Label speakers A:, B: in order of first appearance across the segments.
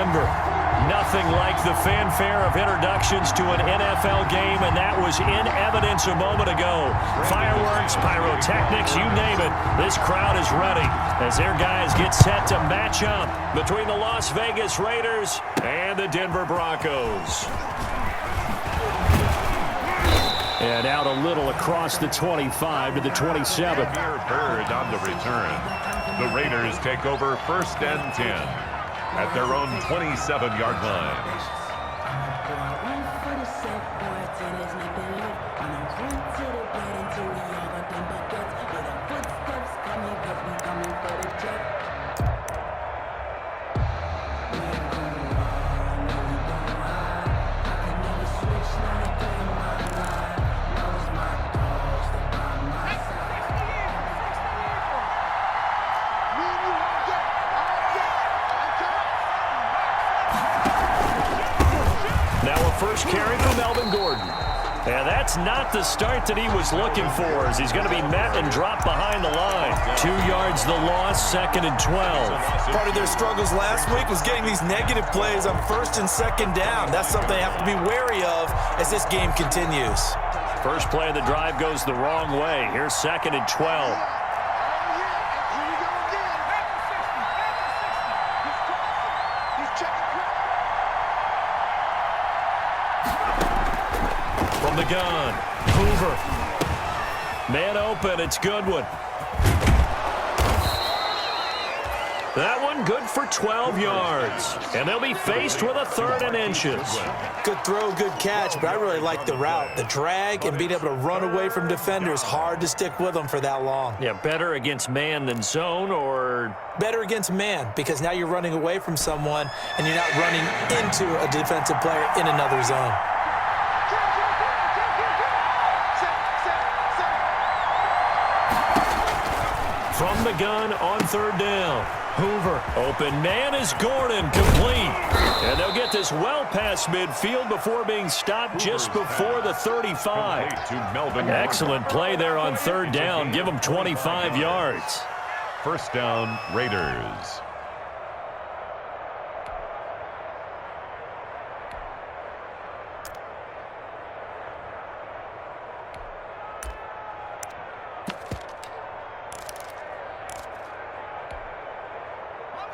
A: Denver. Nothing like the fanfare of introductions to an NFL game, and that was in evidence a moment ago. Fireworks, pyrotechnics, you name it. This crowd is ready as their guys get set to match up between the Las Vegas Raiders and the Denver Broncos. And out a little across the 25 to the 27.
B: Bird on the return. The Raiders take over 1st and 10 at their own 27-yard line.
A: First carry for Melvin Gordon. And that's not the start that he was looking for, as he's going to be met and dropped behind the line. 2 yards the loss, 2nd and 12.
C: Part of their struggles last week was getting these negative plays on 1st and 2nd down. That's something they have to be wary of as this game continues.
A: First play of the drive goes the wrong way. Here's 2nd and 12. From the gun, Hoover. Man open, it's Goodwin. That one good for 12 yards. And they'll be faced with a 3rd and inches.
C: Good throw, good catch, but I really like the route. The drag and being able to run away from defenders, hard to stick with them for that long.
A: Yeah, better against man than zone, or?
C: Better against man, because now you're running away from someone and you're not running into a defensive player in another zone.
A: From the gun on 3rd down. Hoover. Open man is Gordon, complete. And they'll get this well past midfield before being stopped just before the 35. Excellent play there on 3rd down. Give them 25 yards.
B: 1st down, Raiders.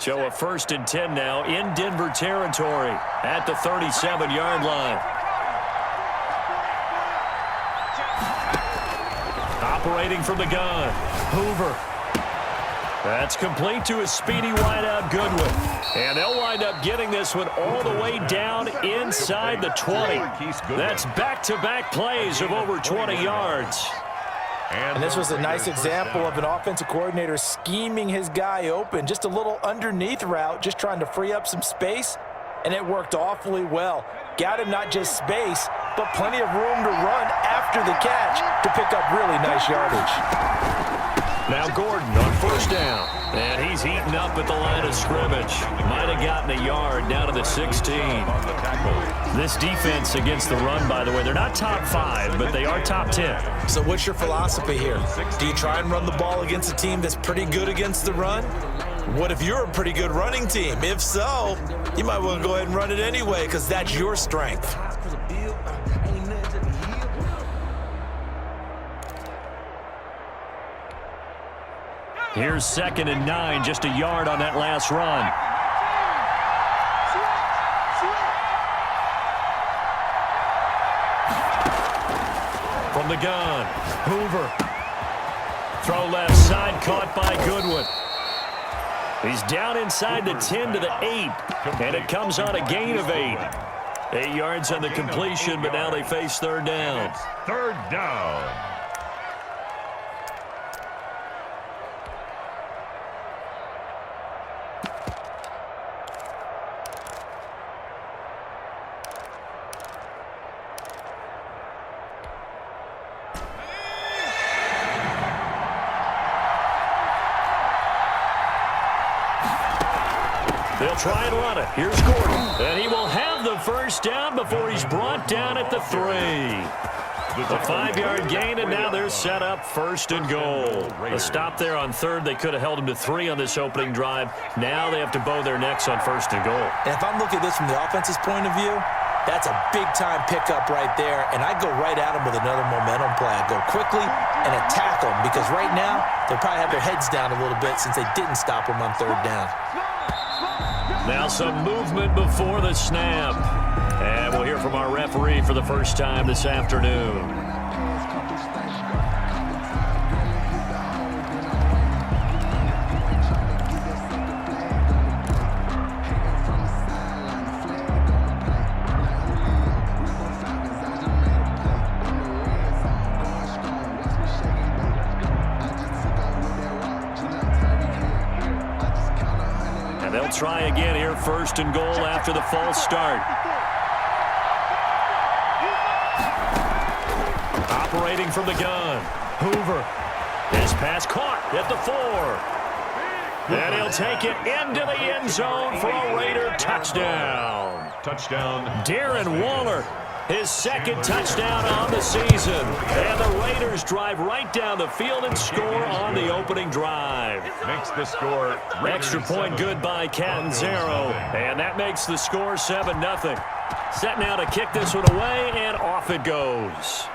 A: So a 1st and 10 now in Denver territory at the 37-yard line. Operating from the gun, Hoover. That's complete to his speedy wideout, Goodwin. And they'll wind up getting this one all the way down inside the 20. That's back-to-back plays of over 20 yards.
C: And this was a nice example of an offensive coordinator scheming his guy open. Just a little underneath route, just trying to free up some space, and it worked awfully well. Got him not just space, but plenty of room to run after the catch to pick up really nice yardage.
A: Now Gordon on 1st down. And he's eaten up at the line of scrimmage. Might have gotten a yard down to the 16. This defense against the run, by the way, they're not top 5, but they are top 10.
C: So what's your philosophy here? Do you try and run the ball against a team that's pretty good against the run? What if you're a pretty good running team? If so, you might want to go ahead and run it anyway, because that's your strength.
A: Here's 2nd and 9, just a yard on that last run. From the gun, Hoover. Throw left side, caught by Goodwin. He's down inside the 10 to the 8, and it comes on a gain of 8. 8 yards on the completion, but now they face 3rd down.
B: 3rd down.
A: They'll try and run it. Here's Gordon. And he will have the 1st down before he's brought down at the 3. A 5-yard gain, and now they're set up first and goal. A stop there on third. They could have held them to 3 on this opening drive. Now they have to bow their necks on first and goal.
C: And if I'm looking at this from the offense's point of view, that's a big-time pickup right there, and I go right at them with another momentum play. I go quickly and attack them because right now they'll probably have their heads down a little bit since they didn't stop them on third down.
A: Now some movement before the snap. And we'll hear from our referee for the first time this afternoon. And they'll try again here, first and goal after the false start. Operating from the gun. Hoover. His pass caught at the 4. And he'll take it into the end zone for a Raider touchdown.
B: Touchdown.
A: Darren Waller, his second touchdown on the season. And the Raiders drive right down the field and score on the opening drive.
B: Makes the score.
A: Extra point good by Catanzaro. And that makes the score 7-0. Set now to kick this one away, and off it goes.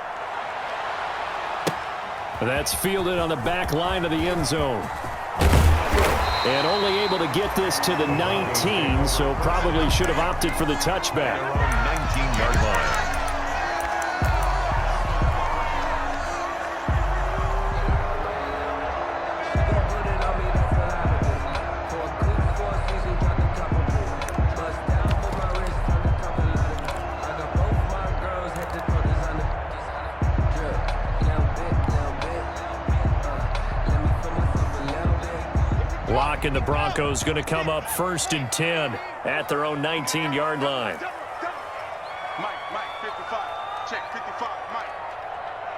A: That's fielded on the back line of the end zone. And only able to get this to the 19, so probably should have opted for the touchback.
B: 19-yard line.
A: And the Broncos going to come up first and 10 at their own 19-yard line.
D: Mike, 55. Check, 55, Mike.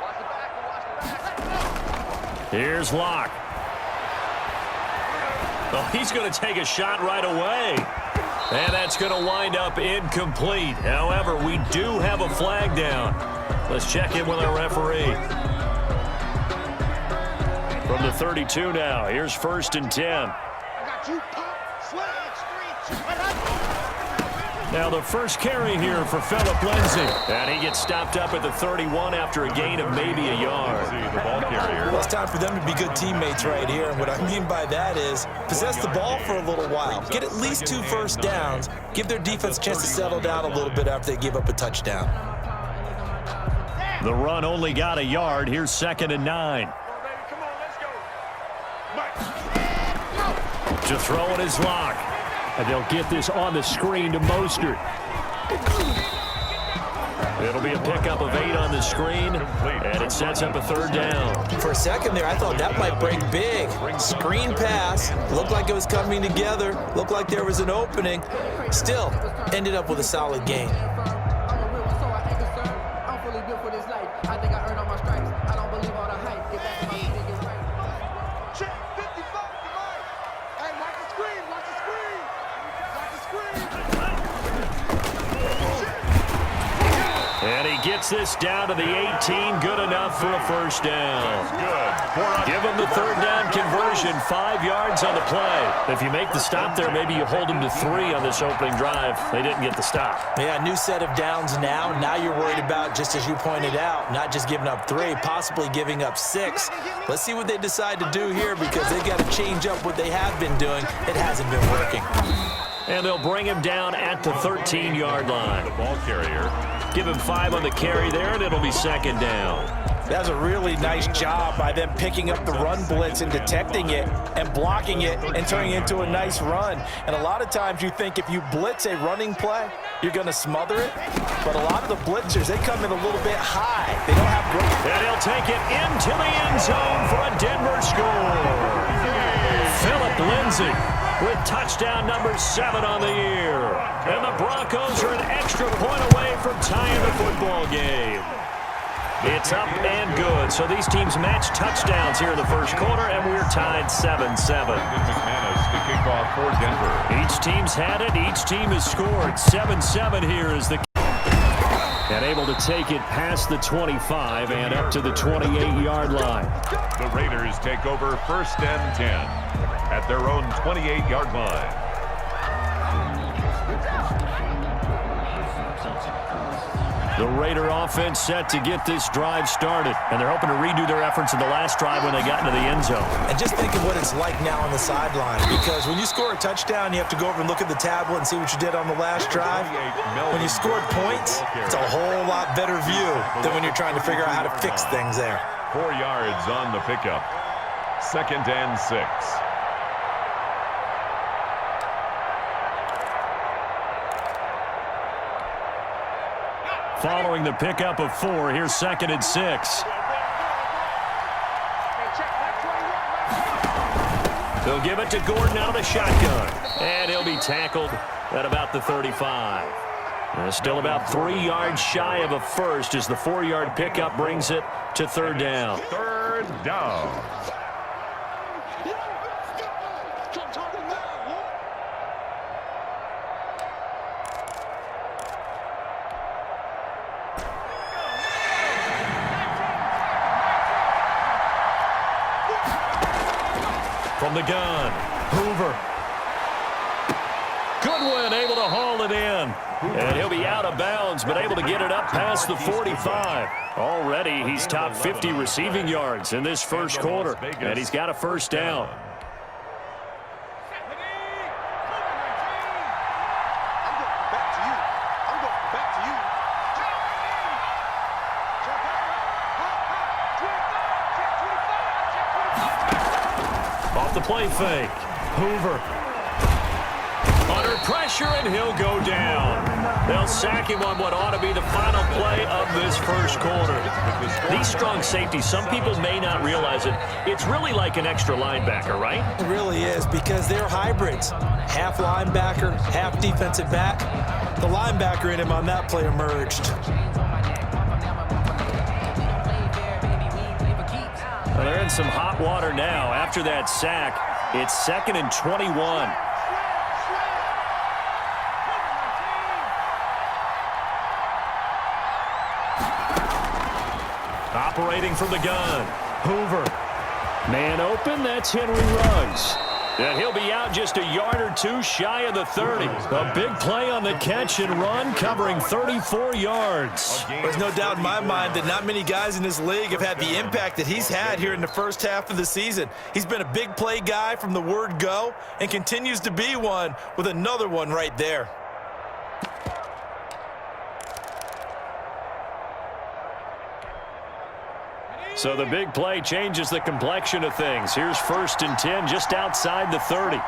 D: Watch the back.
A: Here's Locke. Oh, he's going to take a shot right away. And that's going to wind up incomplete. However, we do have a flag down. Let's check in with our referee. From the 32 now, here's first and 10. Now the first carry here for Phillip Lindsay. And he gets stopped up at the 31 after a gain of maybe a yard.
B: The ball carrier.
C: Well, it's time for them to be good teammates right here. And what I mean by that is possess the ball for a little while. Get at least 2 first downs. Give their defense a chance to settle down a little bit after they give up a touchdown.
A: The run only got a yard. Here's 2nd and 9. To throw in his Lock. And they'll get this on the screen to Mostert. It'll be a pickup of 8 on the screen, and it sets up a 3rd down.
C: For a second there, I thought that might break big. Screen pass. Looked like it was coming together. Looked like there was an opening. Still, ended up with a solid gain.
A: And he gets this down to the 18, good enough for a first down. Give him the 3rd down conversion, 5 yards on the play. If you make the stop there, maybe you hold him to 3 on this opening drive. They didn't get the stop.
C: Yeah, new set of downs now. Now you're worried about, just as you pointed out, not just giving up 3, possibly giving up 6. Let's see what they decide to do here because they've got to change up what they have been doing. It hasn't been working.
A: And they'll bring him down at the 13-yard line.
B: The ball carrier.
A: Give him 5 on the carry there, and it'll be 2nd down.
C: That's a really nice job by them picking up the run blitz and detecting it and blocking it and turning it into a nice run. And a lot of times you think if you blitz a running play, you're going to smother it. But a lot of the blitzers, they come in a little bit high. They don't have great.
A: And he'll take it into the end zone for a Denver score. Phillip Lindsay with touchdown number 7 on the year. And the Broncos are an extra point away from tying the football game. It's up and good. So these teams match touchdowns here in the first quarter, and we're tied 7-7.
B: McManus to kick off for Denver.
A: Each team's had it. Each team has scored. 7-7 here is the... And able to take it past the 25 and up to the 28-yard line.
B: The Raiders take over 1st and 10 at their own 28-yard line.
A: The Raider offense set to get this drive started, and they're hoping to redo their efforts in the last drive when they got into the end zone.
C: And just think of what it's like now on the sideline, because when you score a touchdown, you have to go over and look at the tablet and see what you did on the last drive. When you scored points, it's a whole lot better view than when you're trying to figure out how to fix things there.
B: 4 yards on the pickup. 2nd and 6.
A: Following the pickup of 4, here's 2nd and 6. They'll give it to Gordon out of the shotgun. And he'll be tackled at about the 35. Still about 3 yards shy of a first as the 4-yard pickup brings it to 3rd down.
B: 3rd down.
A: From the gun, Hoover. Goodwin able to haul it in. And he'll be out of bounds, but able to get it up past the 45. Already, he's top 50 receiving yards in this first quarter. And he's got a 1st down. The play fake. Hoover. Under pressure, and he'll go down. They'll sack him on what ought to be the final play of this first quarter. These strong safeties, some people may not realize it. It's really like an extra linebacker, right?
C: It really is, because they're hybrids. Half linebacker, half defensive back. The linebacker in him on that play emerged.
A: Well, they're in some hot water now. After that sack, it's 2nd and 21. Operating from the gun, Hoover. Man open, that's Henry Ruggs. And he'll be out just a yard or 2 shy of the 30. A big play on the catch and run, covering 34 yards.
C: There's no doubt in my mind that not many guys in this league have had the impact that he's had here in the first half of the season. He's been a big play guy from the word go and continues to be one with another one right there.
A: So the big play changes the complexion of things. Here's 1st and 10 just outside the 30.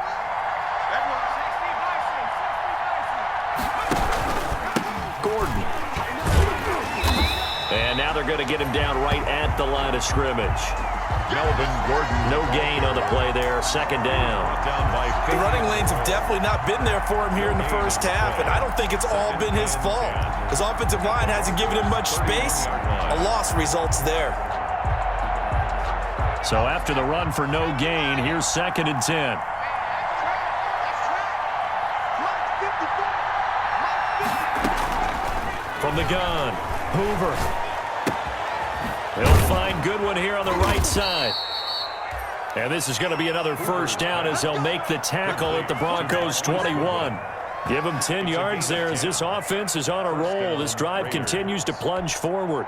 A: Gordon. And now they're going to get him down right at the line of scrimmage.
B: Melvin Gordon.
A: No gain on the play there. 2nd down.
C: The running lanes have definitely not been there for him here in the first half, and I don't think it's all been his fault. His offensive line hasn't given him much space. A loss results there.
A: So after the run for no gain, here's 2nd and 10. From the gun, Hoover. He'll find Goodwin here on the right side. And this is going to be another 1st down as they'll make the tackle at the Broncos' 21. Give them 10 yards there as this offense is on a roll. This drive continues to plunge forward.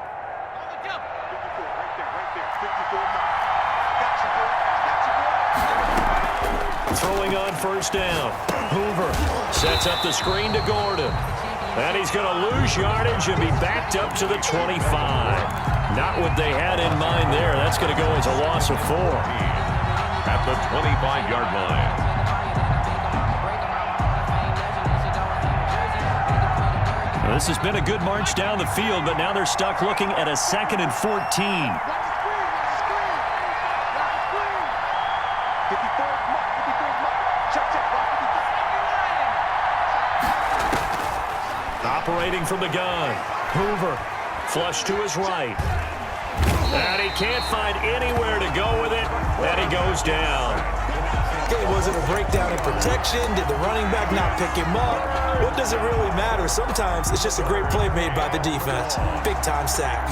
A: Throwing on 1st down. Hoover sets up the screen to Gordon. And he's going to lose yardage and be backed up to the 25. Not what they had in mind there. That's going to go as a loss of 4.
B: At the 25-yard line.
A: Well, this has been a good march down the field, but now they're stuck looking at a 2nd and 14. Operating from the gun, Hoover, flush to his right. And he can't find anywhere to go with it, and he goes down.
C: Okay, was it a breakdown in protection? Did the running back not pick him up? What does it really matter? Sometimes it's just a great play made by the defense. Big-time sack.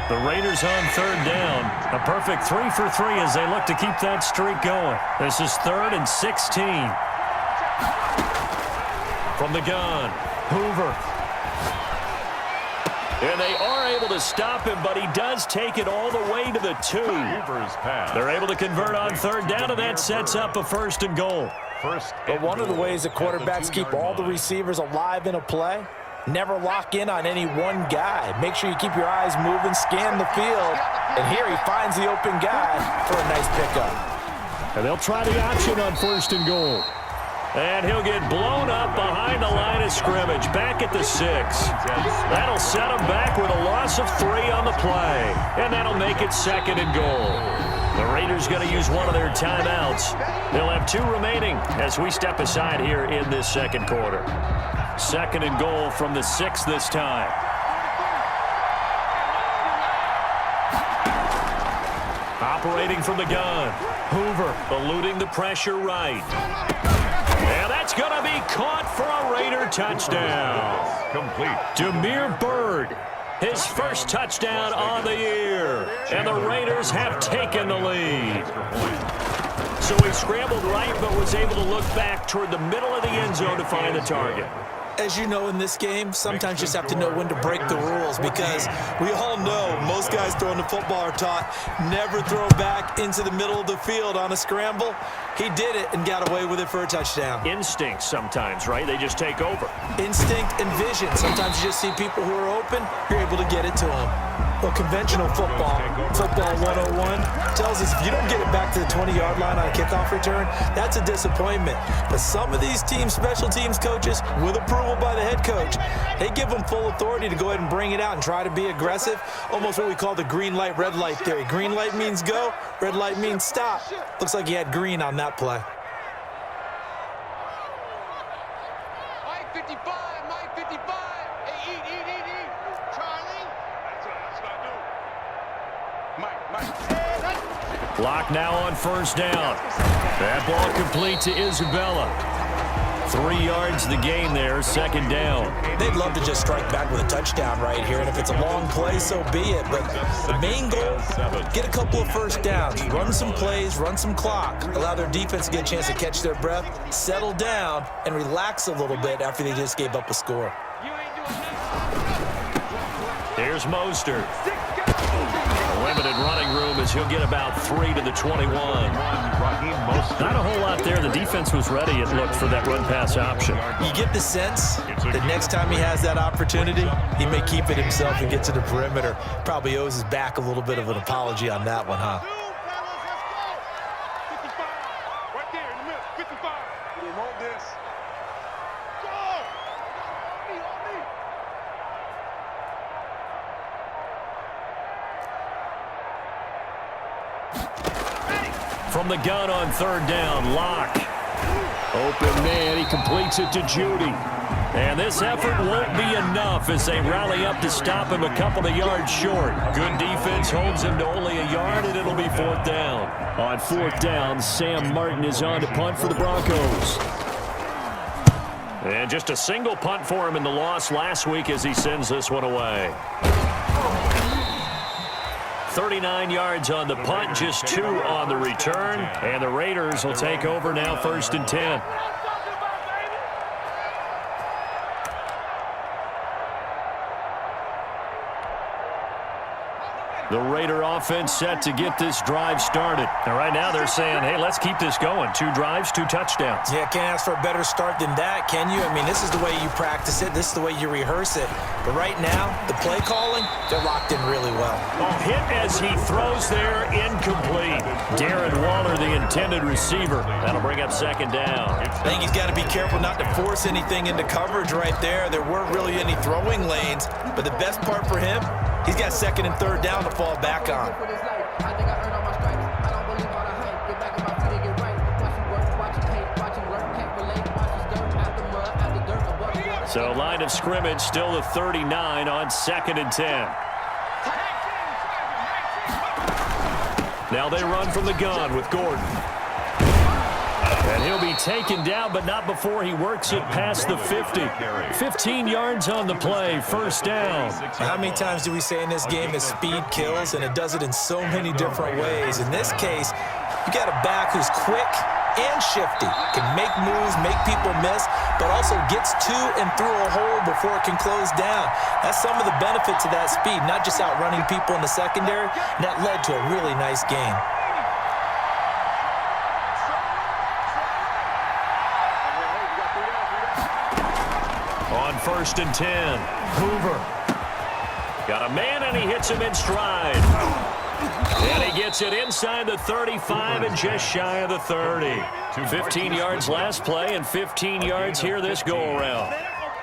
A: The Raiders on third down. A perfect 3 for 3 as they look to keep that streak going. This is 3rd and 16. From the gun, Hoover. And they are able to stop him, but he does take it all the way to the 2.
B: Hoover's pass.
A: They're able to convert on third down, and that sets up a 1st and goal.
C: But one of the ways that quarterbacks keep all the receivers alive in a play, never lock in on any one guy. Make sure you keep your eyes moving, scan the field, and here he finds the open guy for a nice pickup.
A: And they'll try the option on 1st and goal. And he'll get blown up behind the line of scrimmage, back at the 6. That'll set him back with a loss of 3 on the play. And that'll make it 2nd and goal. The Raiders going to use one of their timeouts. They'll have 2 remaining as we step aside here in this 2nd quarter. 2nd and goal from the 6 this time. Operating from the gun. Hoover eluding the pressure right. And that's going to be caught for a Raider touchdown.
B: Complete.
A: Demir Bird, his first touchdown on the year. And the Raiders have taken the lead. So he scrambled right but was able to look back toward the middle of the end zone to find the target.
C: As you know, in this game, sometimes you just have to know when to break the rules because we all know most guys throwing the football are taught never throw back into the middle of the field on a scramble. He did it and got away with it for a touchdown.
A: Instinct sometimes, right? They just take over.
C: Instinct and vision. Sometimes you just see people who are open, you're able to get it to them. Well, conventional football 101, tells us if you don't get it back to the 20-yard line on a kickoff return, that's a disappointment. But some of these teams, special teams coaches, with approval by the head coach, they give them full authority to go ahead and bring it out and try to be aggressive, almost what we call the green light, red light theory. Green light means go, red light means stop. Looks like he had green on that play.
D: Mike 55, Mike 55. Hey, eat. Charlie. That's what I do. Mike.
A: Clock now on 1st down. That ball complete to Isabella. 3 yards the gain there, 2nd down.
C: They'd love to just strike back with a touchdown right here, and if it's a long play, so be it. But the main goal, get a couple of 1st downs, run some plays, run some clock, allow their defense to get a chance to catch their breath, settle down, and relax a little bit after they just gave up a score.
A: Here's Mostert. Limited running room as he'll get about 3 to the 21. Not a whole lot there. The defense was ready, it looked, for that run-pass option.
C: You get the sense that next time he has that opportunity, he may keep it himself and get to the perimeter. Probably owes his back a little bit of an apology on that one, huh?
D: 55. Right there in the middle. 55. We want this. Go! On me.
A: From the gun on 3rd down, Locke. Open man, he completes it to Judy. And this effort won't be enough as they rally up to stop him a couple of yards short. Good defense holds him to only a yard, and it'll be 4th down. On 4th down, Sam Martin is on to punt for the Broncos. And just a single punt for him in the loss last week as he sends this one away. 39 yards on the punt, just 2 on the return. And the Raiders will take over now, 1st and 10. The Raider offense set to get this drive started. And right now they're saying, hey, let's keep this going. 2 drives, 2 touchdowns.
C: Yeah, can't ask for a better start than that, can you? I mean, this is the way you practice it. This is the way you rehearse it. But right now, the play calling, they're locked in really well.
A: Oh, hit as he throws there, incomplete. Darren Waller, the intended receiver. That'll bring up 2nd down.
C: I think he's got to be careful not to force anything into coverage right there. There weren't really any throwing lanes. But the best part for him, he's got 2nd and 3rd down to fall back on.
A: So line of scrimmage still the 39 on 2nd and 10. Now they run from the gun with Gordon. And he'll be taken down, but not before he works it past the 50. 15 yards on the play, first down.
C: How many times do we say in this game that speed kills, and it does it in so many different ways? In this case, you got a back who's quick and shifty, can make moves, make people miss, but also gets to and through a hole before it can close down. That's some of the benefits of that speed, not just outrunning people in the secondary, and that led to a really nice game.
A: On 1st and 10, Hoover. Got a man, and he hits him in stride. And he gets it inside the 35 and just shy of the 30. 15 yards last play and 15 yards here this go-around.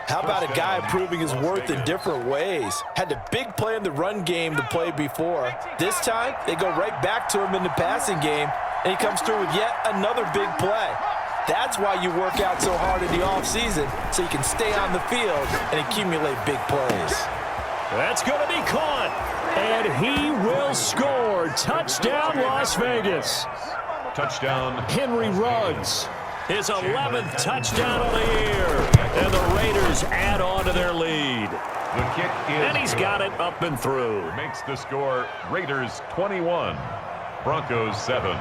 C: How about a guy proving his worth in different ways? Had a big play in the run game to play before. This time, they go right back to him in the passing game, and he comes through with yet another big play. That's why you work out so hard in the offseason, so you can stay on the field and accumulate big plays.
A: That's going to be caught, and he will score. Touchdown, Las Vegas.
B: Touchdown,
A: Henry Ruggs. His 11th touchdown of the year, and the Raiders add on to their lead.
B: The kick is
A: And he's got it up and through.
B: Makes the score Raiders 21, Broncos 7.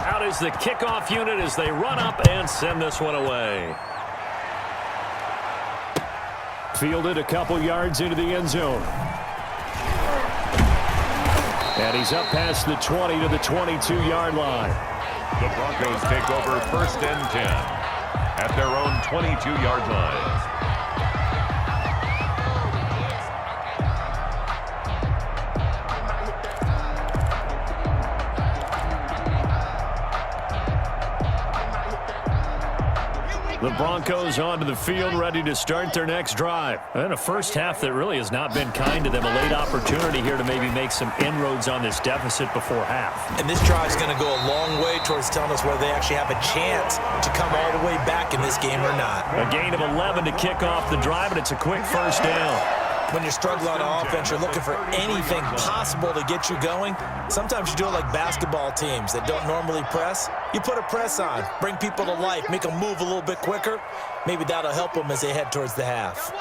A: Out is the kickoff unit as they run up and send this one away. Fielded a couple yards into the end zone. And he's up past the 20 to the 22-yard line.
B: The Broncos take over 1st and 10 at their own 22-yard line.
A: The Broncos onto the field, ready to start their next drive. And a first half that really has not been kind to them. A late opportunity here to maybe make some inroads on this deficit before half.
C: And this drive is going to go a long way towards telling us whether they actually have a chance to come all the way back in this game or not.
A: A gain of 11 to kick off the drive, and it's a quick first down.
C: When you're struggling on offense, you're looking for anything possible to get you going. Sometimes you do it like basketball teams that don't normally press. You put a press on, bring people to life, make them move a little bit quicker. Maybe that'll help them as they head towards the half.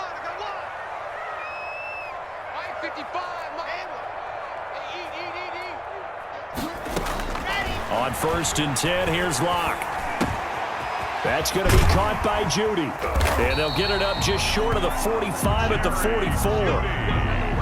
A: On 1st and 10, here's Locke. That's going to be caught by Judy. And they'll get it up just short of the 45 at the 44.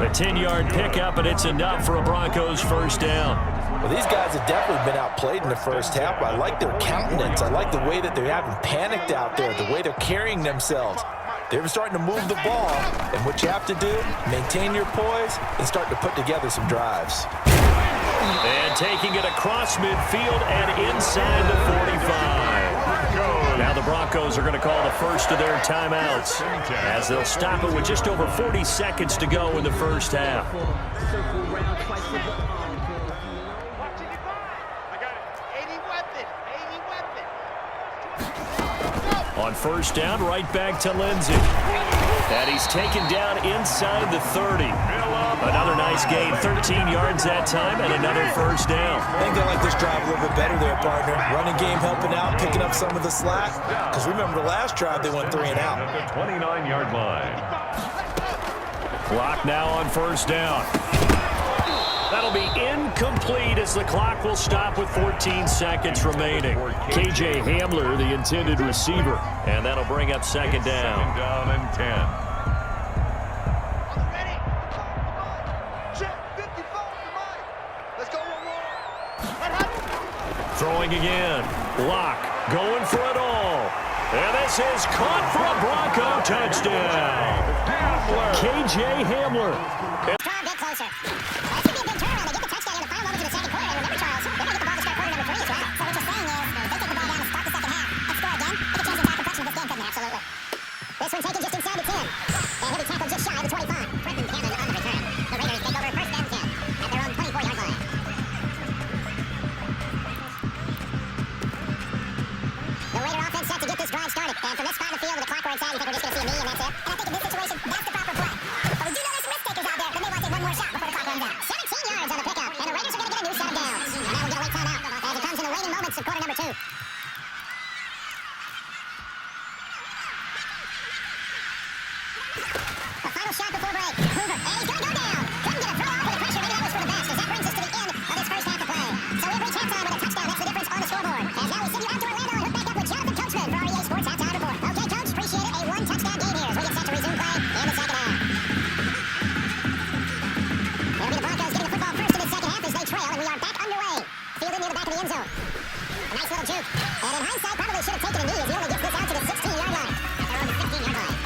A: A 10-yard pickup, and it's enough for a Broncos first down.
C: Well, these guys have definitely been outplayed in the first half. I like their countenance. I like the way that they haven't panicked out there, the way they're carrying themselves. They're starting to move the ball, and what you have to do, maintain your poise and start to put together some drives.
A: And taking it across midfield and inside the 45. Now the Broncos are going to call the first of their timeouts as they'll stop it with just over 40 seconds to go in the first half. On first down, right back to Lindsey. And he's taken down inside the 30. Another nice gain, 13 yards that time, and another first down.
C: I think they like this drive a little bit better there, partner. Running game helping out, picking up some of the slack. Because remember the last drive, they went 3 and out.
B: At the 29-yard line.
A: Clock now on first down. That'll be incomplete as the clock will stop with 14 seconds remaining. KJ Hamler, the intended receiver, and that'll bring up second down.
B: Second down and 10.
A: Throwing again. Locke going for it all. And this is caught for a Bronco touchdown. KJ Hamler.
E: A bit closer. That should be a big turnaround. They get the touchdown in the final moments of the second quarter. And remember, Charles, they're going to get the ball to start quarter number 3 as well. So what you're saying is, if they take the ball down to start the second half and score again, they can change the entire complexion of this game, couldn't they? Absolutely. This one taken just inside the 10. And he'll be tackled just shy of the 25. Trenton Cannon on the return. The Raiders take over 1st and 10 at their own 24-yard line. The Raider offense set to get this drive started. And from this spot in the field with the clock you think we're just going to see a knee and that's it? And I think in this situation, that's the proper play. But we do know there's some risk takers out there that may want to take one more shot before the clock runs out. 17 yards on the pickup, and the Raiders are going to get a new set of downs. And that will get a late timeout as it comes in the waning moments of quarter number 2. The final shot before break. Hoover, and he's going to go down. Couldn't get a throw off with the pressure. Maybe that was for the best, as that brings us to the end of this first half of play. So we've reached halftime with a touchdown. That's the difference on the scoreboard. As now we send you out to Orlando and hook back up with Jonathan Coachman for our EA Sports Halftime Report. Okay, Coach, appreciate it. A one-touchdown game here as we get set to resume play in the second half. It'll be the Broncos getting the football first in the second half as they trail, and we are back underway. Fielded near the back of the end zone. A nice little juke. And in hindsight, probably should have taken a knee as he only gets this out to the 16-yard line. At their own 15-yard line.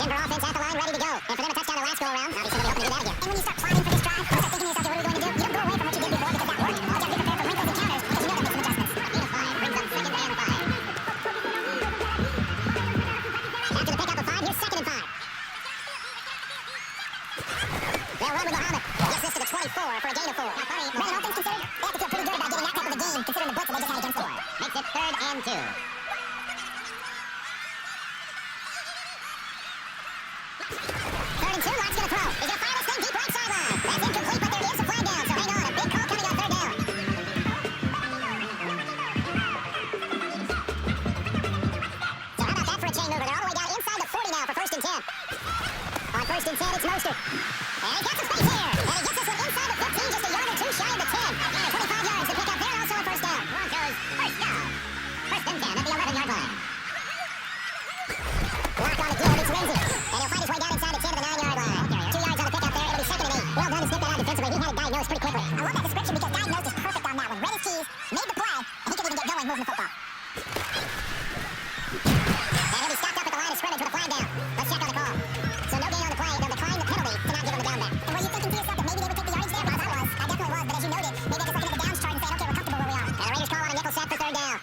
E: Denver offense at the line, ready to go. And for them to touchdown the last go-around, obviously they'll be hoping to do that again. And when you start planning for this drive, you start thinking to yourself, what are we going to do? You don't go away from what you did before because that worked. All you got to be prepared for wrinkles and counters because you know that makes some adjustments. Gain of 5 brings up second and 5. After the pickup of 5, here's second and 5. They'll run with Muhammad. Gets this to the 24 for a gain of 4. Brandon, all things considered, they have to feel pretty good about getting that type of a game considering the blitz that they just had against them. Makes it 3rd and 2. Third and 2, Lott's going to throw. He's going to fire this thing deep right sideline. That's incomplete, but there is a flag down, so hang on. A big call coming on 3rd down. So how about that for a chain mover? They're all the way down inside the 40 now for 1st and 10. On 1st and 10, it's Mostert. And he got some space here. And he gets this one inside the 15, just a yard or 2 shy of the 10. And 25 yards to pick up there, also a 1st down. Broncos, 1st down. 1st and 10 at the 11-yard line. Lock on the deal, it's Lindsay. And he'll fight his way down inside the 10 to the 9-yard line. 2 yards on the pickup there, it'll be 2nd and 8. Well done to snip that out defensively. He had it diagnosed pretty quickly. I love that description because diagnosed is perfect on that one. Read his keys, made the play, and he could even get going moving the football. And he'll be stopped up at the line of scrimmage with a flag down. Let's check on the call. So no gain on the play. They'll decline the penalty to not give him the down back. And were you thinking to yourself that maybe they would take the yardage there? Well, I was. I definitely was. But as you noted, maybe they're just looking at the downs chart and saying, okay, we're comfortable where we are. And the Raiders call on a nickel set for 3rd down.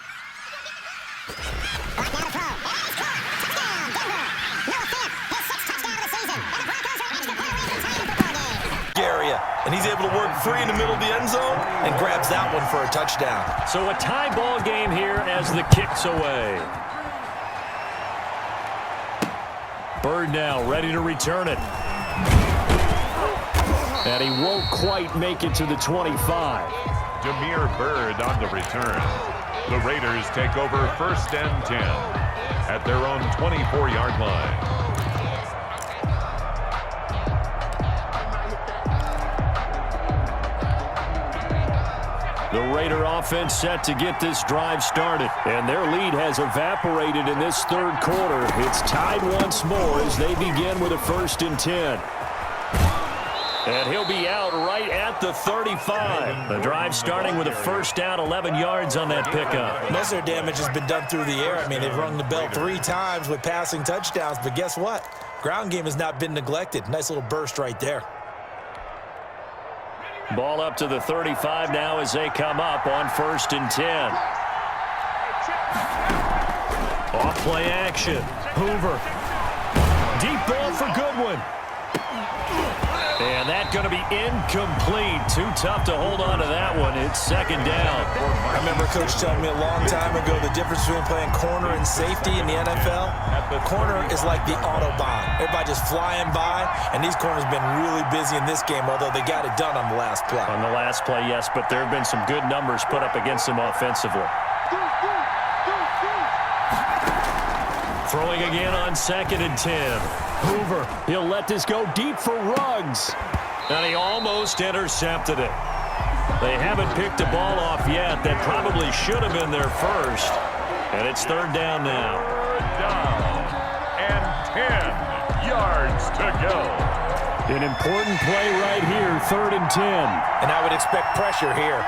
E: Block down to throw. And he's caught. Touchdown, Denver. Noah Fant, his 6th touchdown of the season. And the Broncos are extra point away from tying the football game.
C: Area, and he's able to work free in the middle of the end zone and grabs that one for a touchdown.
A: So a tie ball game here as the kick's away. Bird now ready to return it. And he won't quite make it to the 25.
B: Damiere Byrd on the return. The Raiders take over 1st and 10 at their own 24-yard line.
A: The Raider offense set to get this drive started, and their lead has evaporated in this 3rd quarter. It's tied once more as they begin with a 1st and 10. And he'll be out right at the 35. The drive starting with a 1st down, 11 yards on that pickup.
C: Most of their damage has been done through the air. I mean, they've rung the bell 3 times with passing touchdowns, but guess what? Ground game has not been neglected. Nice little burst right there.
A: Ball up to the 35 now as they come up on 1st and 10. Off play action. Hoover. Deep ball for Goodwin. And that's going to be incomplete. Too tough to hold on to that one. It's 2nd down.
C: I remember Coach telling me a long time ago the difference between playing corner and safety in the NFL. The corner is like the Autobahn. Everybody just flying by, and these corners have been really busy in this game, although they got it done on the last play.
A: On the last play, yes, but there have been some good numbers put up against them offensively. Throwing again on 2nd and 10. Hoover, he'll let this go deep for Ruggs. And he almost intercepted it. They haven't picked a ball off yet. That probably should have been their first. And it's 3rd down now.
B: 3rd down and 10 yards to go.
A: An important play right here, 3rd and 10.
C: And I would expect pressure here.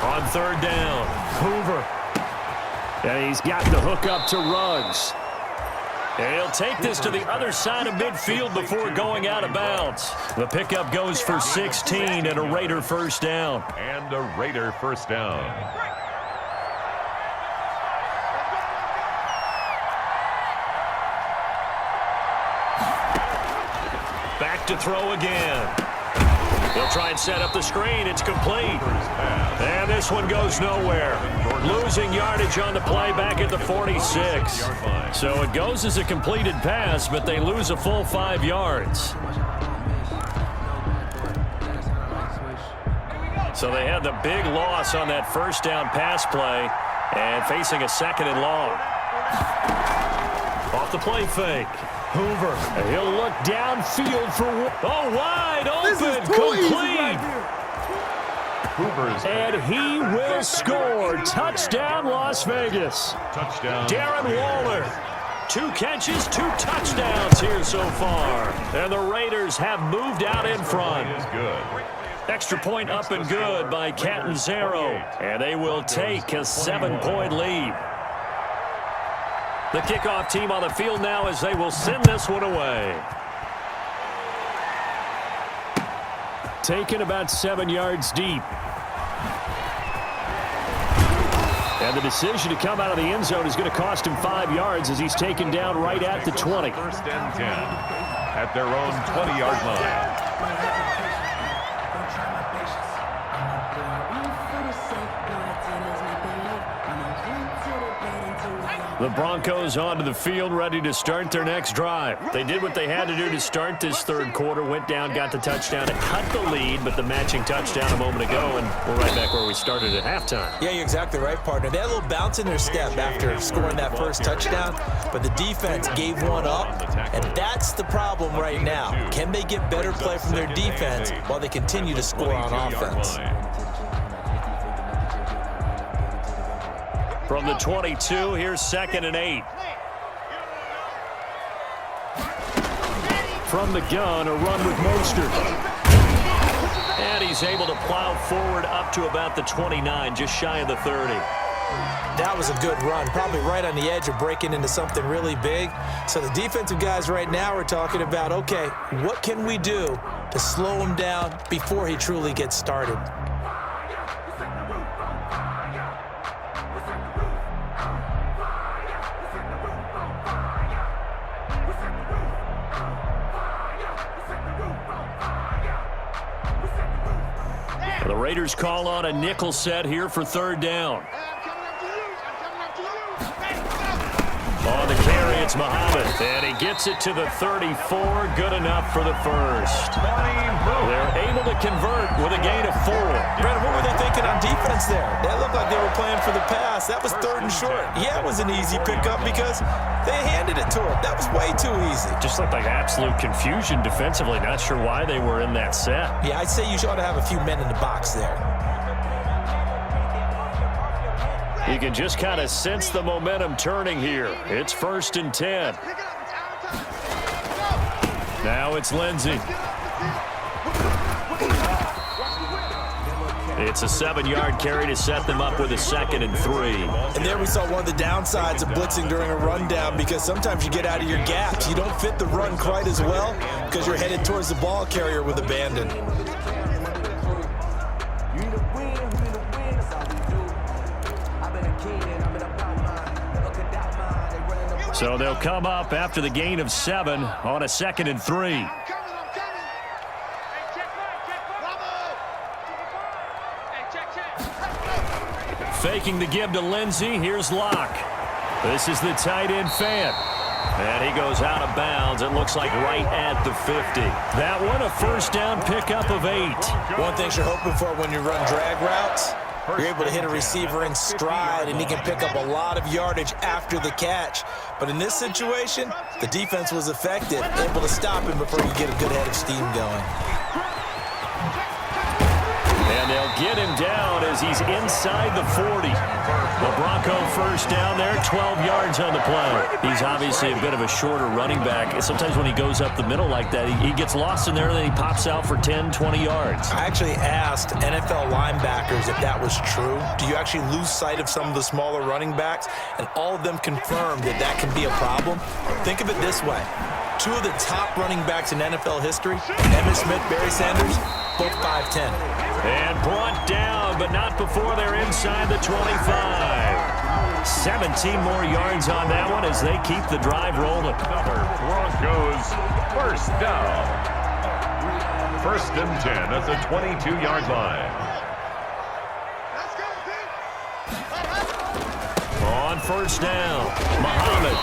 A: On 3rd down, Hoover. And he's got the hook up to Ruggs. And he'll take this to the other side of midfield before going out of bounds. The pickup goes for 16 and a Raider 1st down.
B: And a Raider 1st down.
A: Back to throw again. He'll try and set up the screen. It's complete. And this one goes nowhere. Losing yardage on the play back at the 46. So it goes as a completed pass, but they lose a full 5 yards. So they had the big loss on that first down pass play and facing a 2nd and long. Off the play fake. Hoover. And he'll look downfield for wide open, complete. And he will score. Touchdown, Las Vegas.
B: Touchdown.
A: Darren Waller. 2 catches, 2 touchdowns here so far. And the Raiders have moved out in front.
B: Is good.
A: Extra point up and good by Catanzaro. And they will take a 7-point lead. The kickoff team on the field now as they will send this one away. Taken about 7 yards deep. And the decision to come out of the end zone is going to cost him 5 yards as he's taken down right at the 20.
B: 1st and 10 at their own 20-yard line.
A: The Broncos onto the field, ready to start their next drive. They did what they had to do to start this 3rd quarter, went down, got the touchdown, and cut the lead, but the matching touchdown a moment ago, and we're right back where we started at halftime.
C: Yeah, you're exactly right, partner. They had a little bounce in their step after scoring that first touchdown, but the defense gave one up, and that's the problem right now. Can they get better play from their defense while they continue to score on offense?
A: From the 22, here's 2nd and 8. From the gun, a run with Mostert. And he's able to plow forward up to about the 29, just shy of the 30.
C: That was a good run, probably right on the edge of breaking into something really big. So the defensive guys right now are talking about, okay, what can we do to slow him down before he truly gets started?
A: The Raiders call on a nickel set here for 3rd down. On the carry, it's Muhammad, and he gets it to the 34. Good enough for the first. They're able to convert with a gain of 4.
C: Brandon, what were they thinking on defense there? That looked like they were playing for the pass. That was 3rd and short. Yeah, it was an easy pickup because they handed it to him. That was way too easy.
A: Just looked like absolute confusion defensively. Not sure why they were in that set.
C: Yeah, I'd say you ought to have a few men in the box there.
A: You can just kind of sense the momentum turning here. It's 1st and 10. Now it's Lindsey. It's a 7-yard carry to set them up with a 2nd and 3.
C: And there we saw one of the downsides of blitzing during a rundown, because sometimes you get out of your gaps. You don't fit the run quite as well because you're headed towards the ball carrier with abandon.
A: So they'll come up after the gain of 7 on a 2nd and 3. Faking the give to Lindsey. Here's Locke. This is the tight end fan. And he goes out of bounds. It looks like right at the 50. That one, a 1st down pickup of 8.
C: One thing you're hoping for when you run drag routes, you're able to hit a receiver in stride, and he can pick up a lot of yardage after the catch. But in this situation, the defense was effective, able to stop him before you get a good head of steam going.
A: And they'll get him down as he's inside the 40. The Bronco 1st down there, 12 yards on the play. He's obviously a bit of a shorter running back. Sometimes when he goes up the middle like that, he gets lost in there, and then he pops out for 10, 20 yards.
C: I actually asked NFL linebackers if that was true. Do you actually lose sight of some of the smaller running backs? And all of them confirmed that that can be a problem. Think of it this way. 2 of the top running backs in NFL history, Emmitt Smith, Barry Sanders, both 5'10".
A: And brought down, but not before they're inside the 25. 17 more yards on that one as they keep the drive rolling.
B: Another Broncos 1st down. first and 10 at the 22-yard line.
A: On first down, Muhammad.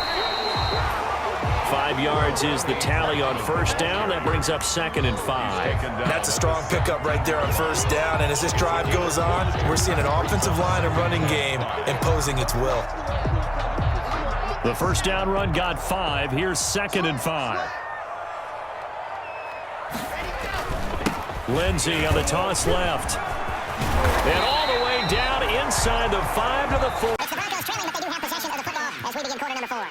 A: 5 yards is the tally on first down. That brings up 2nd and 5.
C: That's a strong pickup right there on first down. And as this drive goes on, we're seeing an offensive line and running game imposing its will.
A: The first down run got 5. Here's 2nd and 5. Lindsey on the toss left. And all the way down inside the 5 to the 4.
E: It's the Broncos trailing, but they do have possession of the football as we begin quarter number 4.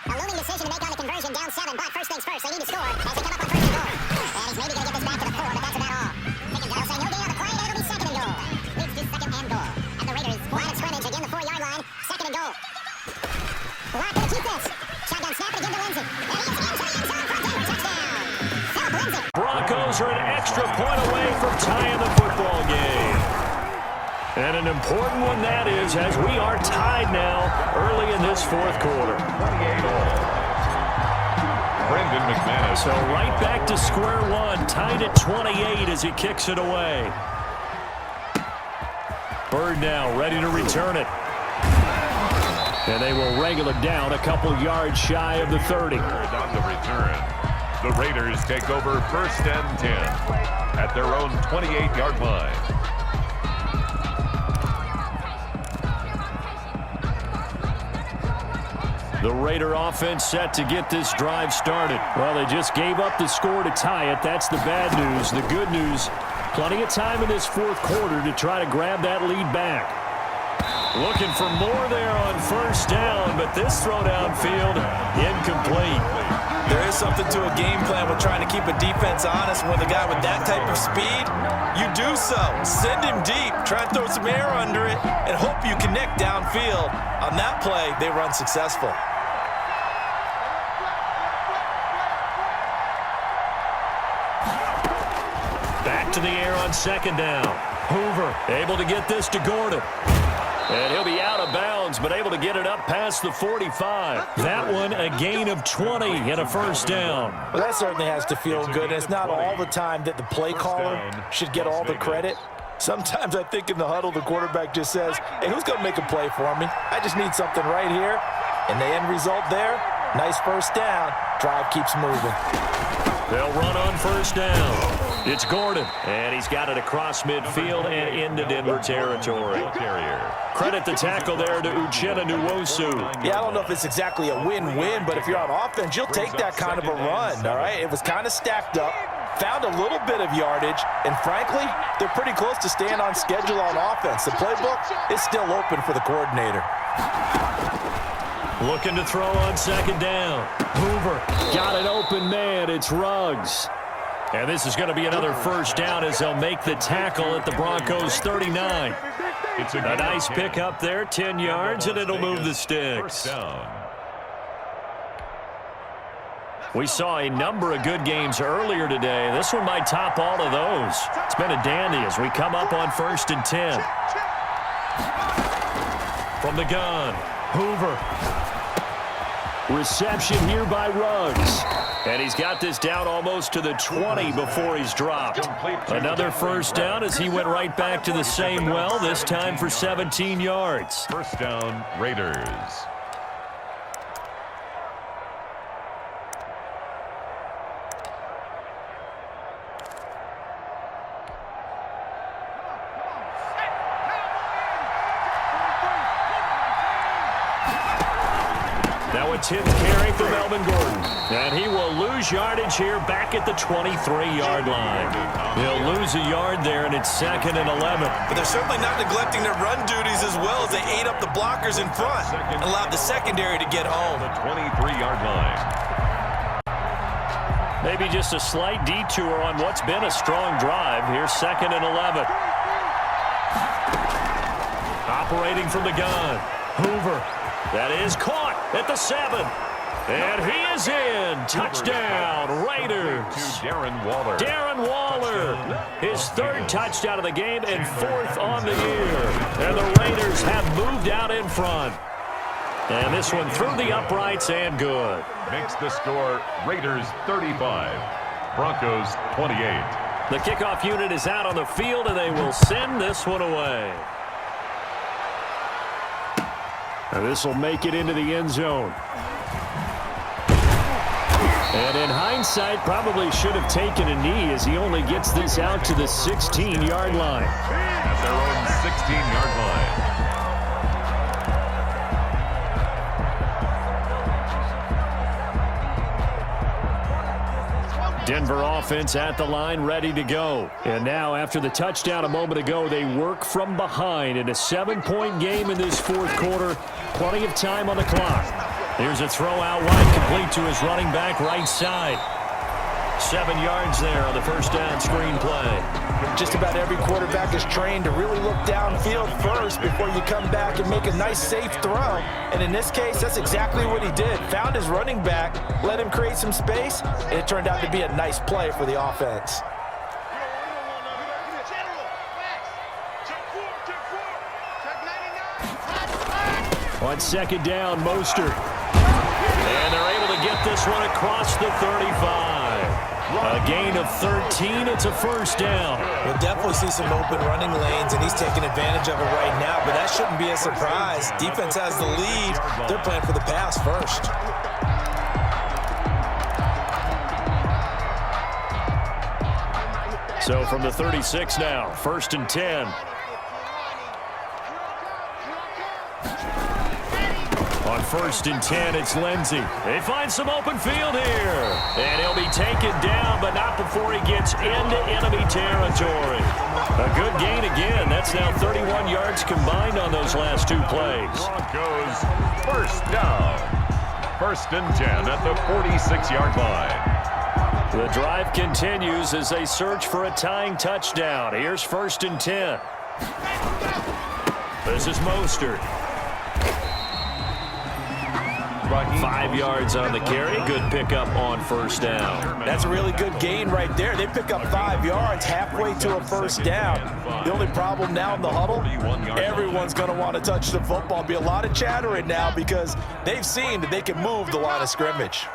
E: A looming decision to make on the conversion, down 7, but first things first, they need to score as they come up on first and goal. And he's maybe going to get this back to the 4, but that's about all. They'll say no gain on the play, it'll be 2nd and goal. Leads to 2nd and goal. And the Raiders line of scrimmage again, the 4-yard line, 2nd and goal. Lock to keep this. Shotgun snap again to Lindsey. And he gets into the end zone for a Denver touchdown. Philip Lindsey.
A: Broncos are an extra point away from tying the football game. And an important one that is, as we are tied now early in this 4th quarter.
B: 28 all. Brendan McManus.
A: So right back to square one, tied at 28 as he kicks it away. Bird now ready to return it. And they will wrangle it down a couple yards shy of the 30.
B: On the return, the Raiders take over first and 10 at their own 28-yard line.
A: The Raider offense set to get this drive started. Well, they just gave up the score to tie it. That's the bad news. The good news, plenty of time in this 4th quarter to try to grab that lead back. Looking for more there on first down, but this throw downfield incomplete.
C: There is something to a game plan with trying to keep a defense honest. With a guy with that type of speed, you do so. Send him deep, try and throw some air under it, and hope you connect downfield. On that play, they run successful.
A: Back to the air on 2nd down. Hoover able to get this to Gordon. And he'll be out of bounds, but able to get it up past the 45. That one, a gain of 20 and a first down.
C: Well, that certainly has to feel good. And it's not all the time that the play caller should get all the credit. Sometimes I think in the huddle, the quarterback just says, hey, who's going to make a play for me? I just need something right here. And the end result there, nice first down. Drive keeps moving.
A: They'll run on first down. It's Gordon, and he's got it across midfield and into Denver territory. Credit the tackle there to Uchenna Nwosu.
C: Yeah, I don't know if it's exactly a win-win, but if you're on offense, you'll take that kind of a run, all right? It was kind of stacked up, found a little bit of yardage, and frankly, they're pretty close to staying on schedule on offense. The playbook is still open for the coordinator.
A: Looking to throw on 2nd down. Hoover got an open man. It's Ruggs. And this is going to be another first down as they'll make the tackle at the Broncos 39.
B: It's
A: A nice pickup there, 10 yards, and it'll move the sticks. We saw a number of good games earlier today. This one might top all of those. It's been a dandy as we come up on 1st and 10. From the gun, Hoover. Reception here by Ruggs. And he's got this down almost to the 20 before he's dropped. Another first down as he went right back to the same well, this time for 17 yards.
B: First down, Raiders.
A: Now a 10th carry for Melvin Gordon. And he will lose yardage here back at the 23-yard line. He'll lose a yard there, and it's 2nd and 11.
C: But they're certainly not neglecting their run duties as well as they ate up the blockers in front and allowed the secondary to get home.
B: The 23-yard line.
A: Maybe just a slight detour on what's been a strong drive. Here's 2nd and 11. Operating from the gun. Hoover. That is caught at the 7. And he is in. Touchdown, Raiders.
B: Darren Waller.
A: Darren Waller, his 3rd touchdown of the game and 4th on the year. And the Raiders have moved out in front. And this one through the uprights and good.
B: Makes the score Raiders 35, Broncos 28.
A: The kickoff unit is out on the field, and they will send this one away. And this will make it into the end zone. And in hindsight, probably should have taken a knee as he only gets this out to the 16-yard line.
B: At their own 16-yard line.
A: Denver offense at the line, ready to go. And now, after the touchdown a moment ago, they work from behind in a 7-point game in this fourth quarter. Plenty of time on the clock. Here's a throw out wide, complete to his running back right side. 7 yards there on the first down screen play.
C: Just about every quarterback is trained to really look downfield first before you come back and make a nice, safe throw. And in this case, that's exactly what he did. Found his running back, let him create some space, and it turned out to be a nice play for the offense.
A: On second down, Mostert. And they're able to get this one across the 35. A gain of 13. It's a first down.
C: We'll definitely see some open running lanes, and he's taking advantage of it right now, but that shouldn't be a surprise. Defense has the lead. They're playing for the pass first.
A: So from the 36 now, first and 10. On first and 10, it's Lindsey. They find some open field here. And he'll be taken down, but not before he gets into enemy territory. A good gain again. That's now 31 yards combined on those last 2 plays.
B: Broncos first down. First and 10 at the 46-yard line.
A: The drive continues as they search for a tying touchdown. Here's first and 10. This is Mostert. 5 yards on the carry. Good pickup on first down.
C: That's a really good gain right there. They pick up 5 yards halfway to a first down. The only problem now in the huddle, everyone's going to want to touch the football. Be a lot of chattering now because they've seen that they can move the line of scrimmage.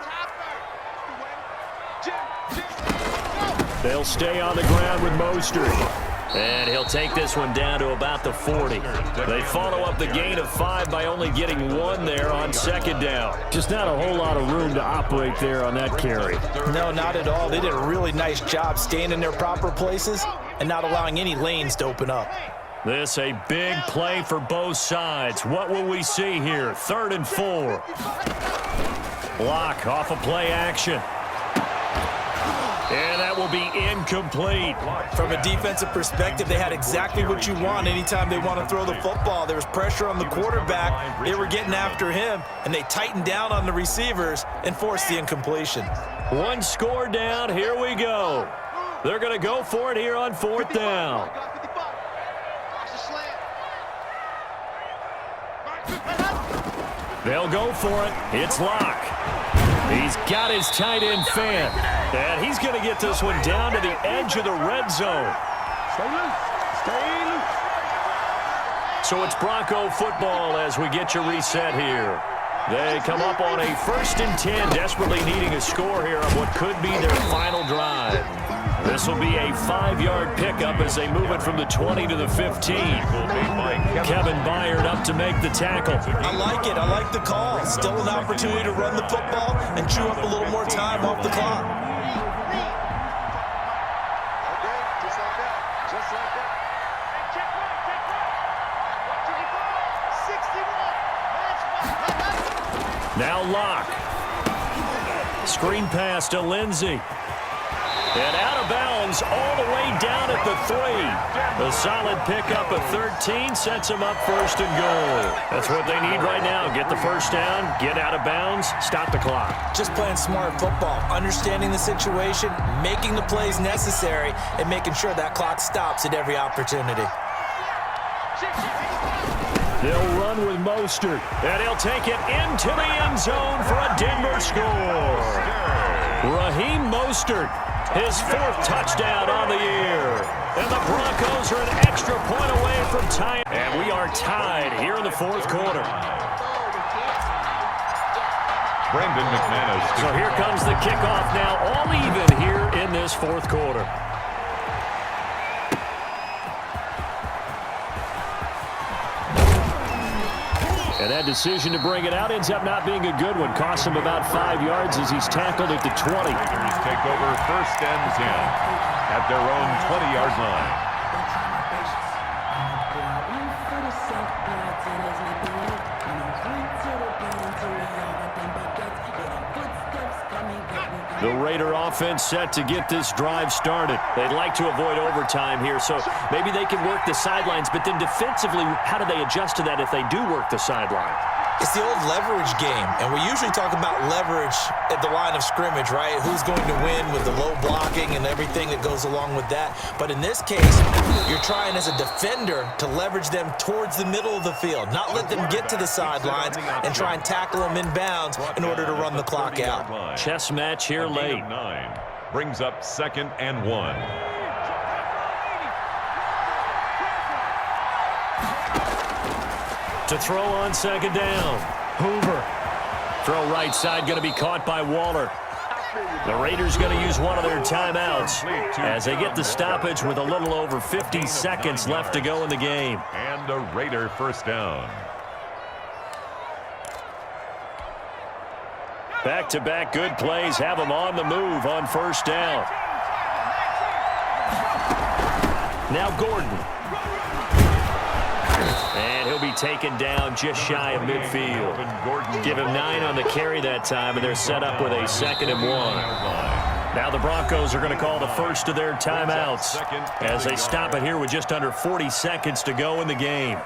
A: They'll stay on the ground with Mostert. And he'll take this one down to about the 40. They follow up the gain of 5 by only getting 1 there on second down. Just not a whole lot of room to operate there on that carry.
C: No, not at all. They did a really nice job staying in their proper places and not allowing any lanes to open up.
A: This a big play for both sides. What will we see here? 3rd and 4. Block off of play action. And that will be incomplete.
C: From a defensive perspective, they had exactly what you want anytime they want to throw the football. There was pressure on the quarterback. They were getting after him, and they tightened down on the receivers and forced the incompletion.
A: 1 score down. Here we go. They're going to go for it here on 4th down. They'll go for it. It's Locke. He's got his tight end fan. And he's going to get this one down to the edge of the red zone.
D: Stay loose. Stay loose.
A: So it's Bronco football as we get you reset here. They come up on a 1st and 10, desperately needing a score here on what could be their final drive. This will be a 5-yard pickup as they move it from the 20 to the 15. Kevin Byard up to make the tackle.
C: I like it. I like the call. Still an opportunity to run the football and chew up a little more time off the clock.
D: Just like that. Just like that. Check right. 61.
A: Now Locke. Screen pass to Lindsey. And out of bounds all the way down at the 3. A solid pickup of 13 sets them up 1st and goal. That's what they need right now. Get the first down, get out of bounds, stop the clock.
C: Just playing smart football, understanding the situation, making the plays necessary, and making sure that clock stops at every opportunity.
A: They'll run with Mostert, and he'll take it into the end zone for a Denver score. Raheem Mostert, his 4th touchdown on the year. And the Broncos are an extra point away from tying. And we are tied here in the 4th quarter.
B: Brandon McManus.
A: So here comes the kickoff now, all even here in this fourth quarter. And that decision to bring it out ends up not being a good one. Costs him about 5 yards as he's tackled at the 20.
B: Raiders take over first and 10 at their own 20-yard line.
A: The Raider offense set to get this drive started. They'd like to avoid overtime here, so maybe they can work the sidelines, but then defensively, how do they adjust to that if they do work the sideline?
C: It's the old leverage game, and we usually talk about leverage at the line of scrimmage, right? Who's going to win with the low blocking and everything that goes along with that. But in this case, you're trying as a defender to leverage them towards the middle of the field, not let them get to the sidelines and try and tackle them in bounds in order to run the clock out.
A: Chess match here late.
B: 9 brings up 2nd and 1.
A: To throw on 2nd down. Hoover. Throw right side going to be caught by Waller. The Raiders going to use one of their timeouts as they get the stoppage with a little over 50 seconds left to go in the game.
B: And a Raider first down.
A: Back-to-back good plays have them on the move on first down. Now Gordon. And he'll be taken down just shy of midfield. Give him 9 on the carry that time, and they're set up with a 2nd and 1. Now the Broncos are going to call the first of their timeouts as they stop it here with just under 40 seconds to go in the game.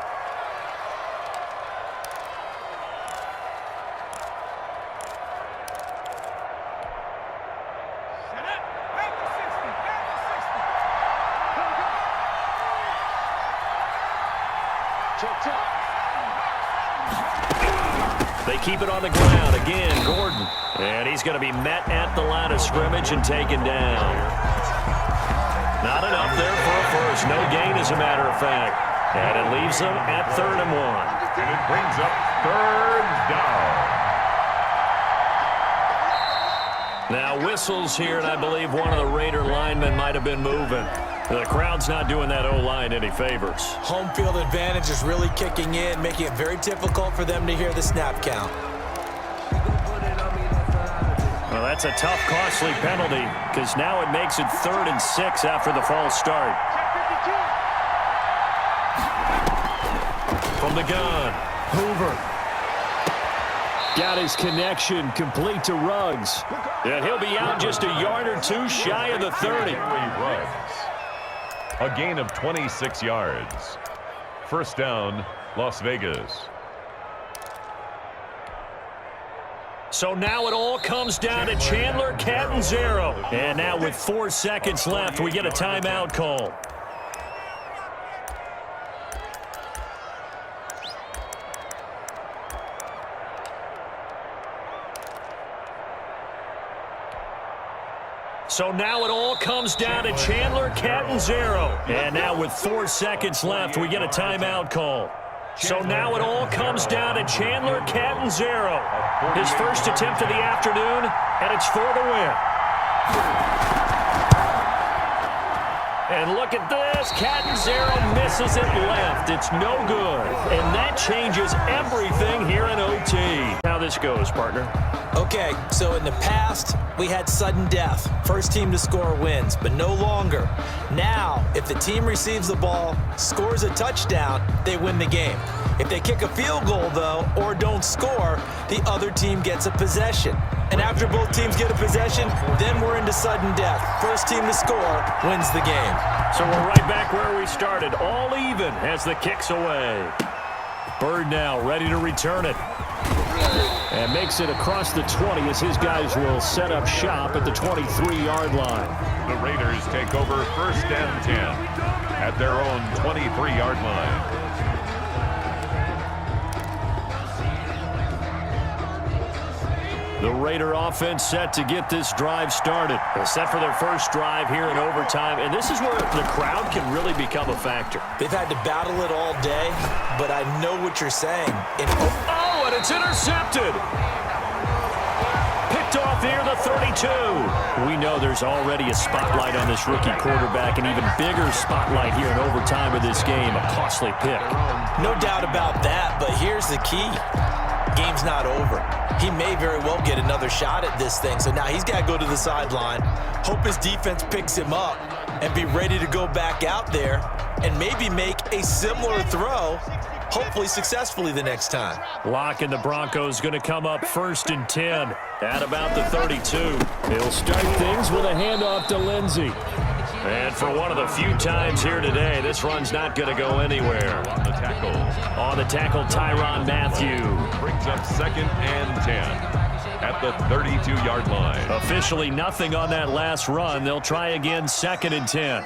A: They keep it on the ground. Again, Gordon. And he's going to be met at the line of scrimmage and taken down. Not enough there for a first. No gain, as a matter of fact. And it leaves them at 3rd and 1.
B: And it brings up 3rd down.
A: Now whistles here, and I believe one of the Raider linemen might have been moving. The crowd's not doing that O-line any favors.
C: Home field advantage is really kicking in, making it very difficult for them to hear the snap count.
A: Well, that's a tough, costly penalty because now it makes it 3rd and 6 after the false start. From the gun, Hoover. Got his connection complete to Ruggs. And he'll be out just a yard or two shy of the 30.
B: A gain of 26 yards. First down, Las Vegas.
A: So now it all comes down to Chandler Catanzaro. And now with 4 seconds left, we get a timeout call. So now it all comes down to Chandler Catanzaro. And now with 4 seconds left, we get a timeout call. So now it all comes down to Chandler Catanzaro. His first attempt of the afternoon, and it's for the win. And look at this. Catanzaro misses it left. It's no good. And that changes everything here in OT. How this goes, partner.
C: Okay, so in the past, we had sudden death. First team to score wins, but no longer. Now, if the team receives the ball, scores a touchdown, they win the game. If they kick a field goal, though, or don't score, the other team gets a possession. And after both teams get a possession, then we're into sudden death. First team to score wins the game.
A: So we're right back where we started, all even as the kick's away. Bird now ready to return it. And makes it across the 20 as his guys will set up shop at the 23-yard line.
B: The Raiders take over first and 10 at their own 23-yard line.
A: The Raider offense set to get this drive started. They're set for their first drive here in overtime, and this is where the crowd can really become a factor.
C: They've had to battle it all day, but I know what you're saying.
A: Oh, and it's intercepted. 32. We know there's already a spotlight on this rookie quarterback, an even bigger spotlight here in overtime of this game. A costly pick.
C: No doubt about that, but here's the key. Game's not over. He may very well get another shot at this thing, so now he's got to go to the sideline, hope his defense picks him up, and be ready to go back out there and maybe make a similar throw, hopefully successfully the next time.
A: Locke and the Broncos going to come up 1st and 10 at about the 32. He'll start things with a handoff to Lindsey. And for one of the few times here today, this run's not going to go anywhere. On the tackle, Tyrann Mathieu.
B: Brings up 2nd and 10 at the 32-yard line.
A: Officially nothing on that last run. They'll try again 2nd and 10.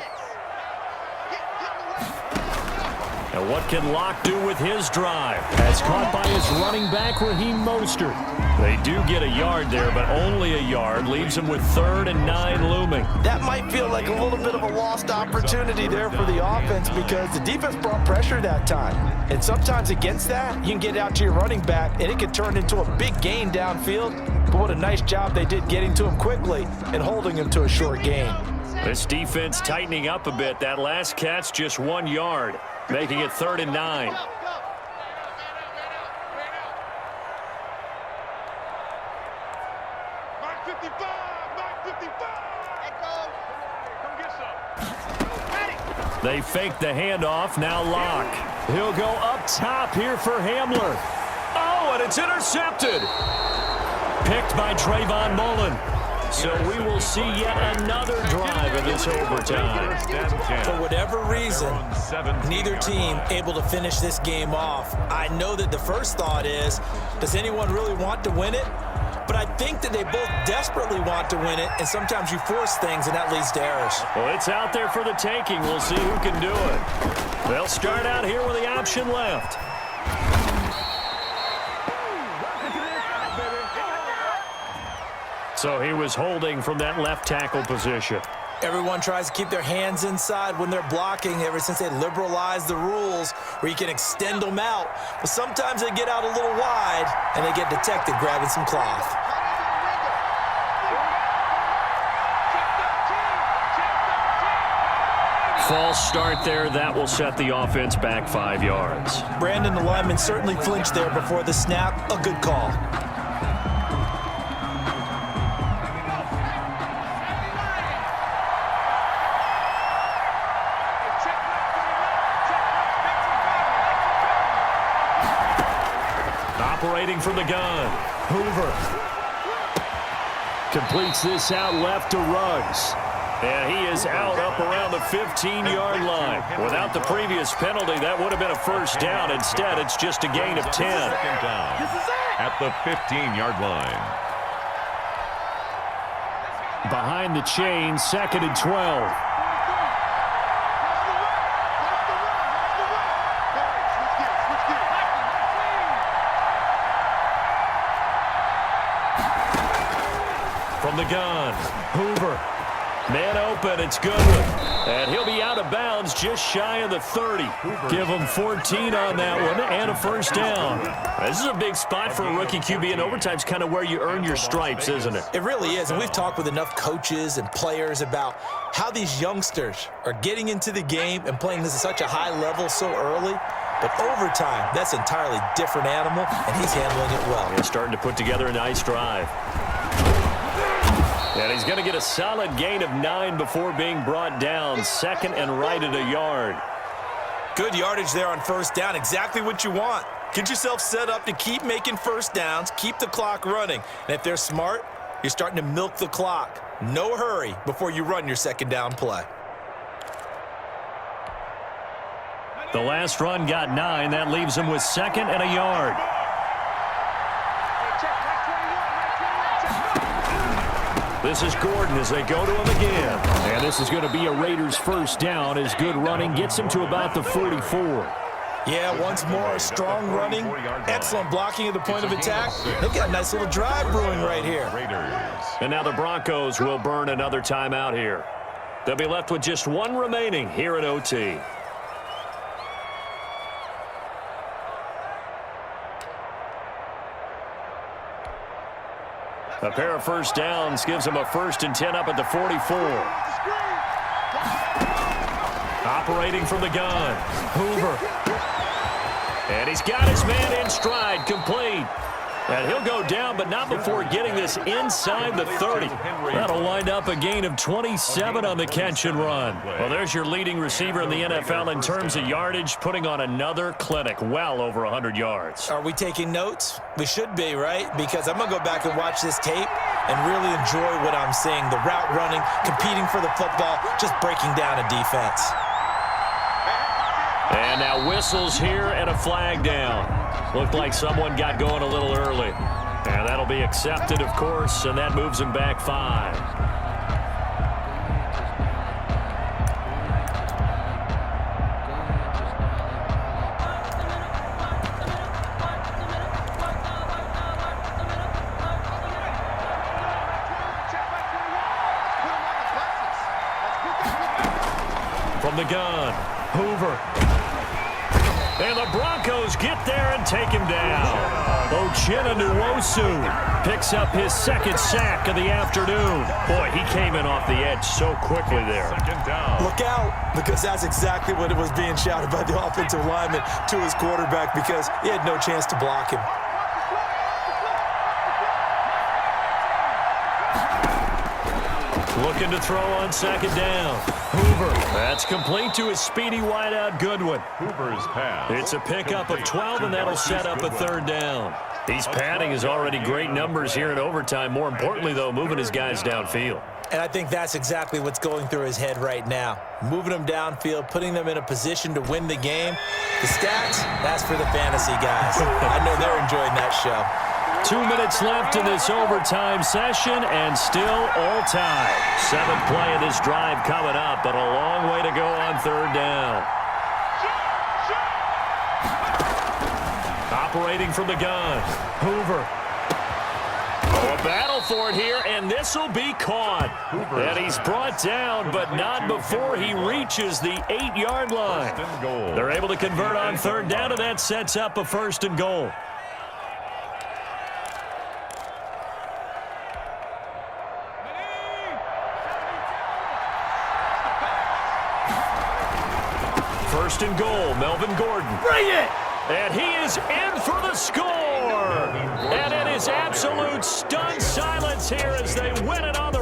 A: And what can Locke do with his drive? That's caught by his running back, Raheem Mostert. They do get a yard there, but only a yard. Leaves him with 3rd and 9 looming.
C: That might feel like a little bit of a lost opportunity there for the offense because the defense brought pressure that time. And sometimes against that, you can get out to your running back, and it can turn into a big gain downfield. But what a nice job they did getting to him quickly and holding him to a short gain.
A: This defense tightening up a bit. That last catch, just 1 yard, making it 3rd and 9. They fake the handoff. Now Locke. He'll go up top here for Hamler. Oh, and it's intercepted. Picked by Trayvon Mullen. So we will see yet another drive in this overtime.
C: For whatever reason, neither team able to finish this game off. I know that the first thought is, does anyone really want to win it? But I think that they both desperately want to win it, and sometimes you force things, and that leads to errors.
A: Well, it's out there for the taking. We'll see who can do it. They'll start out here with the option left. So he was holding from that left tackle position.
C: Everyone tries to keep their hands inside when they're blocking ever since they liberalized the rules where you can extend them out. But sometimes they get out a little wide and they get detected grabbing some cloth.
A: False start there. That will set the offense back 5 yards.
C: Brandon, the lineman, certainly flinched there before the snap. A good call.
A: Operating from the gun, Hoover completes this out left to Ruggs. And he is out up around the 15-yard line. Without the previous penalty, that would have been a first down. Instead, it's just a gain of 10.
B: At the 15-yard line.
A: Behind the chain, 2nd and 12. From the gun, Hoover. Man open, it's Goodwin. And he'll be out of bounds just shy of the 30. Give him 14 on that one and a first down. This is a big spot for a rookie QB, and overtime's kind of where you earn your stripes, isn't it?
C: It really is, and we've talked with enough coaches and players about how these youngsters are getting into the game and playing this at such a high level so early. But overtime, that's an entirely different animal, and he's handling it well.
A: He's starting to put together a nice drive. And he's going to get a solid gain of 9 before being brought down. 2nd and right at a yard.
C: Good yardage there on first down. Exactly what you want. Get yourself set up to keep making first downs, keep the clock running. And if they're smart, you're starting to milk the clock. No hurry before you run your second down play.
A: The last run got 9. That leaves him with 2nd and a yard. This is Gordon as they go to him again. And this is going to be a Raiders first down as good running gets him to about the 44.
C: Yeah, once more, strong running, excellent blocking at the point of attack. They've got a nice little drive brewing right here.
A: And now the Broncos will burn another timeout here. They'll be left with just 1 remaining here in OT. A pair of first downs gives him a 1st and 10 up at the 44. Operating from the gun, Hoover. And he's got his man in stride, complete. And he'll go down, but not before getting this inside the 30. That'll wind up a gain of 27 on the catch and run. Well, there's your leading receiver in the NFL in terms of yardage, putting on another clinic, well over 100 yards.
C: Are we taking notes? We should be, right? Because I'm going to go back and watch this tape and really enjoy what I'm seeing. The route running, competing for the football, just breaking down a defense.
A: And now whistles here and a flag down. Looked like someone got going a little early. And that'll be accepted, of course, and that moves him back 5. From the gun, Hoover. And the Broncos get there and take him down. Uchenna Nwosu picks up his 2nd sack of the afternoon. Boy, he came in off the edge so quickly there.
C: Look out, because that's exactly what it was being shouted by the offensive lineman to his quarterback, because he had no chance to block him.
A: Looking to throw on 2nd down. Hoover. That's complete to his speedy wideout Goodwin.
B: Hoover's pass.
A: It's a pickup of 12, and that'll set up a 3rd down. He's padding his already great numbers here in overtime. More importantly, though, moving his guys downfield.
C: And I think that's exactly what's going through his head right now. Moving them downfield, putting them in a position to win the game. The stats, that's for the fantasy guys. I know they're enjoying that show.
A: 2 minutes left in this overtime session, and still all tied. 7th play of this drive coming up, but a long way to go on 3rd down. Operating from the gun, Hoover. Oh, a battle for it here, and this will be caught. And he's brought down, but not before he reaches the 8-yard line. They're able to convert on 3rd down, and that sets up a 1st and goal. First and goal, Melvin Gordon. Bring it! And he is in for the score! And it is absolute stunned silence here as they win it on the